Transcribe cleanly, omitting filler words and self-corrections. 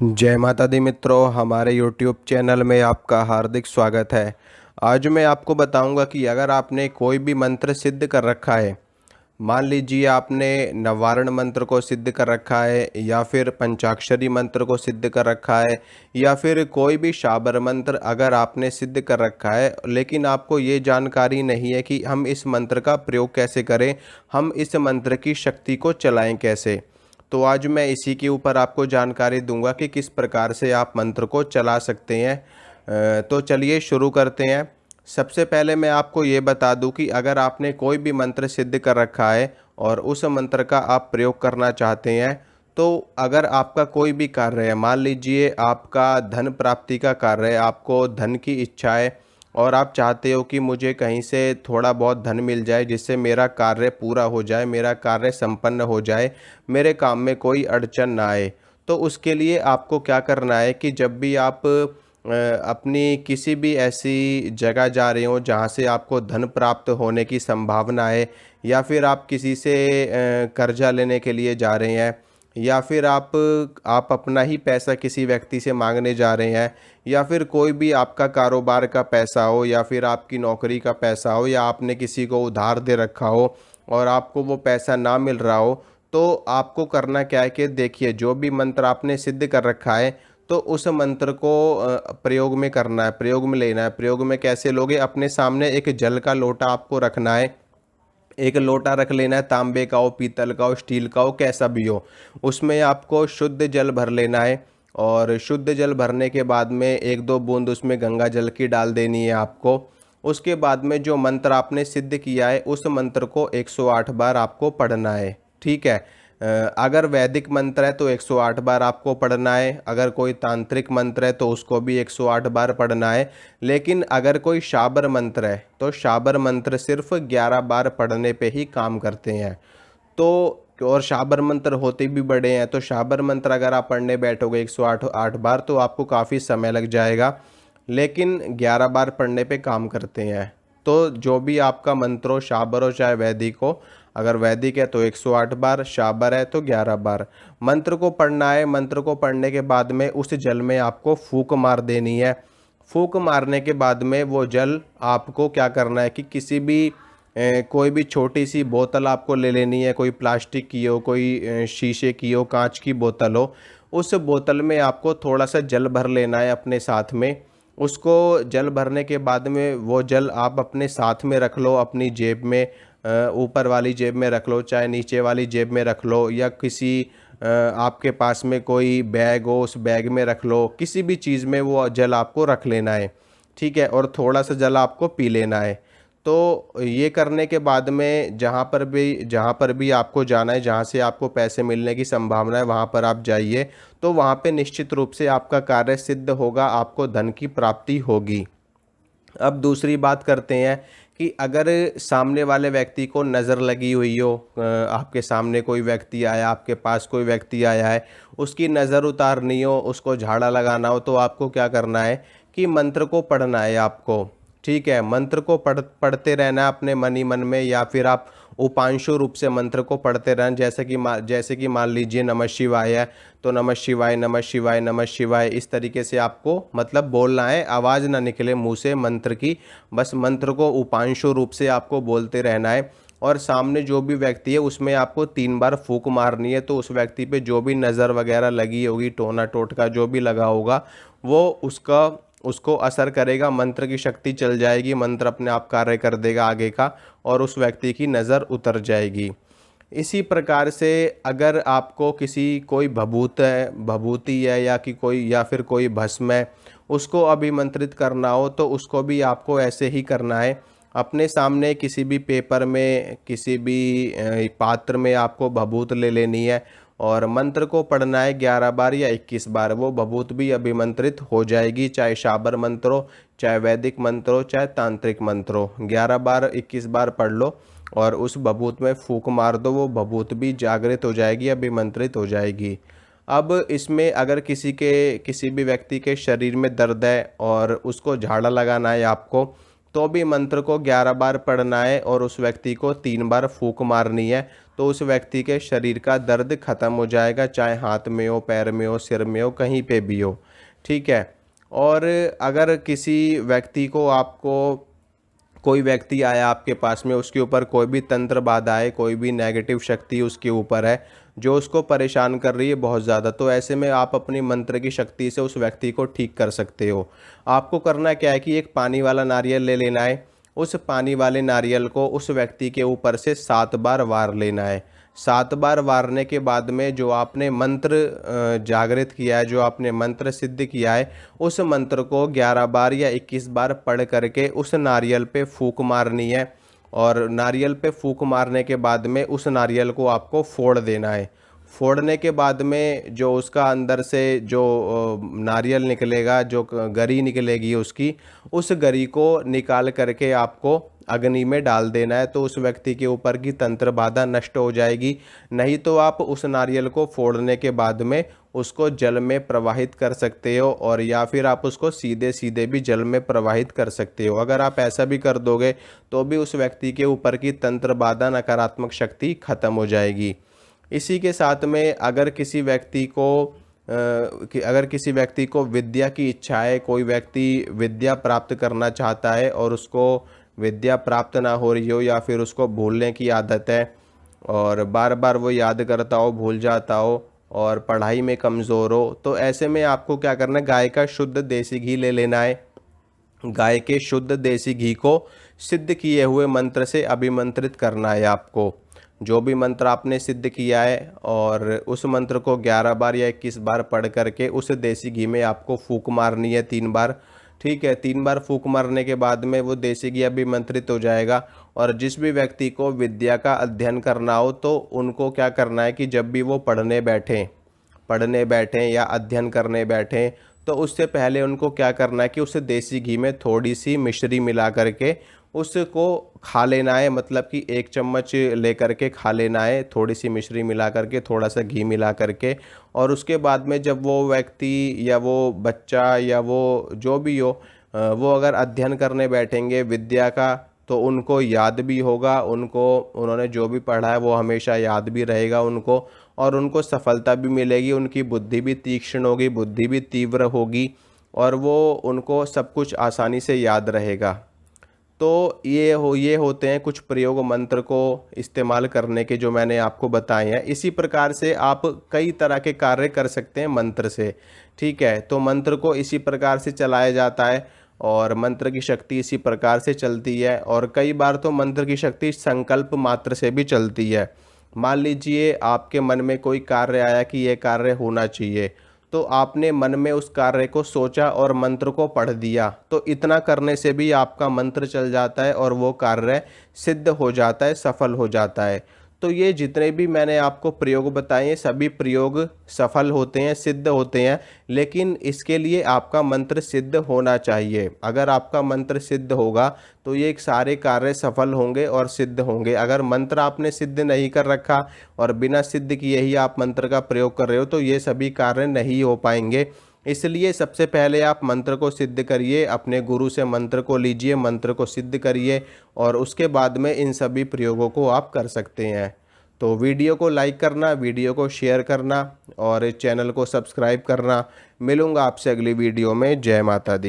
जय माता दी मित्रों, हमारे यूट्यूब चैनल में आपका हार्दिक स्वागत है। आज मैं आपको बताऊंगा कि अगर आपने कोई भी मंत्र सिद्ध कर रखा है, मान लीजिए आपने नवारण मंत्र को सिद्ध कर रखा है या फिर पंचाक्षरी मंत्र को सिद्ध कर रखा है या फिर कोई भी शाबर मंत्र अगर आपने सिद्ध कर रखा है, लेकिन आपको ये जानकारी नहीं है कि हम इस मंत्र का प्रयोग कैसे करें, हम इस मंत्र की शक्ति को चलाएं कैसे। तो आज मैं इसी के ऊपर आपको जानकारी दूंगा कि किस प्रकार से आप मंत्र को चला सकते हैं। तो चलिए शुरू करते हैं। सबसे पहले मैं आपको ये बता दूं कि अगर आपने कोई भी मंत्र सिद्ध कर रखा है और उस मंत्र का आप प्रयोग करना चाहते हैं, तो अगर आपका कोई भी कार्य है, मान लीजिए आपका धन प्राप्ति का कार्य है, आपको धन की इच्छा है और आप चाहते हो कि मुझे कहीं से थोड़ा बहुत धन मिल जाए जिससे मेरा कार्य पूरा हो जाए, मेरा कार्य संपन्न हो जाए, मेरे काम में कोई अड़चन ना आए। तो उसके लिए आपको क्या करना है कि जब भी आप अपनी किसी भी ऐसी जगह जा रहे हो जहाँ से आपको धन प्राप्त होने की संभावना है, या फिर आप किसी से कर्जा लेने के लिए जा रहे हैं, या फिर आप अपना ही पैसा किसी व्यक्ति से मांगने जा रहे हैं, या फिर कोई भी आपका कारोबार का पैसा हो या फिर आपकी नौकरी का पैसा हो, या आपने किसी को उधार दे रखा हो और आपको वो पैसा ना मिल रहा हो, तो आपको करना क्या है कि देखिए, जो भी मंत्र आपने सिद्ध कर रखा है तो उस मंत्र को प्रयोग में करना है, प्रयोग में लेना है। प्रयोग में कैसे लोगे? अपने सामने एक जल का लोटा आपको रखना है। एक लोटा रख लेना है, तांबे का हो, पीतल का हो, स्टील का हो, कैसा भी हो। उसमें आपको शुद्ध जल भर लेना है और शुद्ध जल भरने के बाद में एक दो बूंद उसमें गंगा जल की डाल देनी है आपको। उसके बाद में जो मंत्र आपने सिद्ध किया है उस मंत्र को 108 बार आपको पढ़ना है। ठीक है। अगर वैदिक मंत्र है तो 108 बार आपको पढ़ना है, अगर कोई तांत्रिक मंत्र है तो उसको भी 108 बार पढ़ना है। लेकिन अगर कोई शाबर मंत्र है तो शाबर मंत्र सिर्फ 11 बार पढ़ने पे ही काम करते हैं। तो और शाबर मंत्र होते भी बड़े हैं, तो शाबर मंत्र अगर आप पढ़ने बैठोगे 108 बार तो आपको काफ़ी समय लग जाएगा, लेकिन 11 बार पढ़ने पे काम करते हैं। तो जो भी आपका मंत्र हो, शाबर हो चाहे वैदिक हो, अगर वैदिक है तो 108 बार, शाबर है तो 11 बार मंत्र को पढ़ना है। मंत्र को पढ़ने के बाद में उस जल में आपको फूंक मार देनी है। फूंक मारने के बाद में वो जल आपको क्या करना है कि किसी भी कोई भी छोटी सी बोतल आपको ले लेनी है, कोई प्लास्टिक की हो, कोई शीशे की हो, कांच की बोतल हो। उस बोतल में आपको थोड़ा सा जल भर लेना है अपने साथ में। उसको जल भरने के बाद में वो जल आप अपने साथ में रख लो, अपनी जेब में, ऊपर वाली जेब में रख लो, चाहे नीचे वाली जेब में रख लो, या किसी आपके पास में कोई बैग हो उस बैग में रख लो। किसी भी चीज़ में वो जल आपको रख लेना है। ठीक है। और थोड़ा सा जल आपको पी लेना है। तो ये करने के बाद में जहाँ पर भी आपको जाना है, जहाँ से आपको पैसे मिलने की संभावना है वहाँ पर आप जाइए। तो वहाँ पे निश्चित रूप से आपका कार्य सिद्ध होगा, आपको धन की प्राप्ति होगी। अब दूसरी बात करते हैं कि अगर सामने वाले व्यक्ति को नज़र लगी हुई हो, आपके सामने कोई व्यक्ति आया, आपके पास कोई व्यक्ति आया है, उसकी नज़र उतारनी हो, उसको झाड़ा लगाना हो, तो आपको क्या करना है कि मंत्र को पढ़ना है आपको। ठीक है। मंत्र को पढ़ते रहना है अपने मन ही मन में, या फिर आप उपांशु रूप से मंत्र को पढ़ते रहना। जैसे कि मान लीजिए नमः शिवाय है तो नमः शिवाय, नमः शिवाय, नमः शिवाय, इस तरीके से आपको मतलब बोलना है, आवाज़ ना निकले मुंह से मंत्र की। बस मंत्र को उपांशु रूप से आपको बोलते रहना है। और सामने जो भी व्यक्ति है उसमें आपको 3 बार फूंक मारनी है। तो उस व्यक्ति पे जो भी नज़र वगैरह लगी होगी, टोना टोटका जो भी लगा होगा, वो उसको असर करेगा, मंत्र की शक्ति चल जाएगी, मंत्र अपने आप कार्य कर देगा आगे का, और उस व्यक्ति की नज़र उतर जाएगी। इसी प्रकार से अगर आपको कोई भभूति है या फिर कोई भस्म है, उसको अभिमंत्रित करना हो तो उसको भी आपको ऐसे ही करना है। अपने सामने किसी भी पेपर में, किसी भी पात्र में आपको भभूत ले लेनी है और मंत्र को पढ़ना है 11 बार या 21 बार। वो भभूत भी अभिमंत्रित हो जाएगी, चाहे शाबर मंत्र हो, चाहे वैदिक मंत्र हो, चाहे तांत्रिक मंत्र हो। 11 बार 21 बार पढ़ लो और उस भभूत में फूंक मार दो, वो भभूत भी जागृत हो जाएगी, अभिमंत्रित हो जाएगी। अब इसमें अगर किसी भी व्यक्ति के शरीर में दर्द है और उसको झाड़ा लगाना है आपको, तो भी मंत्र को 11 बार पढ़ना है और उस व्यक्ति को 3 बार फूंक मारनी है। तो उस व्यक्ति के शरीर का दर्द ख़त्म हो जाएगा, चाहे हाथ में हो, पैर में हो, सिर में हो, कहीं पे भी हो। ठीक है। और अगर किसी व्यक्ति को आपको कोई व्यक्ति आया आपके पास में, उसके ऊपर कोई भी तंत्र बाधा है, कोई भी नेगेटिव शक्ति उसके ऊपर है जो उसको परेशान कर रही है बहुत ज़्यादा, तो ऐसे में आप अपनी मंत्र की शक्ति से उस व्यक्ति को ठीक कर सकते हो। आपको करना क्या है कि एक पानी वाला नारियल ले लेना है। उस पानी वाले नारियल को उस व्यक्ति के ऊपर से 7 बार वार लेना है। 7 बार वारने के बाद में जो आपने मंत्र जागृत किया है, जो आपने मंत्र सिद्ध किया है, उस मंत्र को 11 बार या 21 बार पढ़ करके उस नारियल पे फूंक मारनी है। और नारियल पे फूंक मारने के बाद में उस नारियल को आपको फोड़ देना है। फोड़ने के बाद में जो उसका अंदर से जो नारियल निकलेगा, जो गरी निकलेगी उसकी, उस गरी को निकाल करके आपको अग्नि में डाल देना है। तो उस व्यक्ति के ऊपर की तंत्र बाधा नष्ट हो जाएगी। नहीं तो आप उस नारियल को फोड़ने के बाद में उसको जल में प्रवाहित कर सकते हो, और या फिर आप उसको सीधे सीधे भी जल में प्रवाहित कर सकते हो। अगर आप ऐसा भी कर दोगे तो भी उस व्यक्ति के ऊपर की तंत्र बाधा, नकारात्मक शक्ति खत्म हो जाएगी। इसी के साथ में अगर किसी व्यक्ति को विद्या की इच्छा है, कोई व्यक्ति विद्या प्राप्त करना चाहता है और उसको विद्या प्राप्त ना हो रही हो, या फिर उसको भूलने की आदत है और बार बार वो याद करता हो, भूल जाता हो और पढ़ाई में कमज़ोर हो, तो ऐसे में आपको क्या करना है, गाय का शुद्ध देसी घी ले लेना है। गाय के शुद्ध देसी घी को सिद्ध किए हुए मंत्र से अभिमंत्रित करना है आपको। जो भी मंत्र आपने सिद्ध किया है, और उस मंत्र को 11 बार या 21 बार पढ़ करके उस देसी घी में आपको फूंक मारनी है 3 बार। ठीक है। 3 बार फूंक मारने के बाद में वो देसी घी अभिमंत्रित हो जाएगा। और जिस भी व्यक्ति को विद्या का अध्ययन करना हो तो उनको क्या करना है कि जब भी वो पढ़ने बैठें या अध्ययन करने बैठें, तो उससे पहले उनको क्या करना है कि उस देसी घी में थोड़ी सी मिश्री मिला करके उसको खा लेना है। मतलब कि 1 चम्मच लेकर के खा लेना है, थोड़ी सी मिश्री मिला करके, थोड़ा सा घी मिला करके। और उसके बाद में जब वो व्यक्ति या वो बच्चा या वो जो भी हो, वो अगर अध्ययन करने बैठेंगे विद्या का, तो उनको याद भी होगा, उन्होंने जो भी पढ़ा है वो हमेशा याद भी रहेगा उनको, और उनको सफलता भी मिलेगी। उनकी बुद्धि भी तीक्ष्ण होगी, बुद्धि भी तीव्र होगी, और वो उनको सब कुछ आसानी से याद रहेगा। तो ये होते हैं कुछ प्रयोग मंत्र को इस्तेमाल करने के जो मैंने आपको बताए हैं। इसी प्रकार से आप कई तरह के कार्य कर सकते हैं मंत्र से। ठीक है। तो मंत्र को इसी प्रकार से चलाया जाता है और मंत्र की शक्ति इसी प्रकार से चलती है। और कई बार तो मंत्र की शक्ति संकल्प मात्र से भी चलती है। मान लीजिए आपके मन में कोई कार्य आया कि यह कार्य होना चाहिए, तो आपने मन में उस कार्य को सोचा और मंत्र को पढ़ दिया, तो इतना करने से भी आपका मंत्र चल जाता है और वो कार्य सिद्ध हो जाता है, सफल हो जाता है। तो ये जितने भी मैंने आपको प्रयोग बताए हैं, सभी प्रयोग सफल होते हैं, सिद्ध होते हैं, लेकिन इसके लिए आपका मंत्र सिद्ध होना चाहिए। अगर आपका मंत्र सिद्ध होगा तो ये सारे कार्य सफल होंगे और सिद्ध होंगे। अगर मंत्र आपने सिद्ध नहीं कर रखा और बिना सिद्ध किए ही आप मंत्र का प्रयोग कर रहे हो, तो ये सभी कार्य नहीं हो पाएंगे। इसलिए सबसे पहले आप मंत्र को सिद्ध करिए, अपने गुरु से मंत्र को लीजिए, मंत्र को सिद्ध करिए, और उसके बाद में इन सभी प्रयोगों को आप कर सकते हैं। तो वीडियो को लाइक करना, वीडियो को शेयर करना और चैनल को सब्सक्राइब करना। मिलूंगा आपसे अगली वीडियो में। जय माता दी।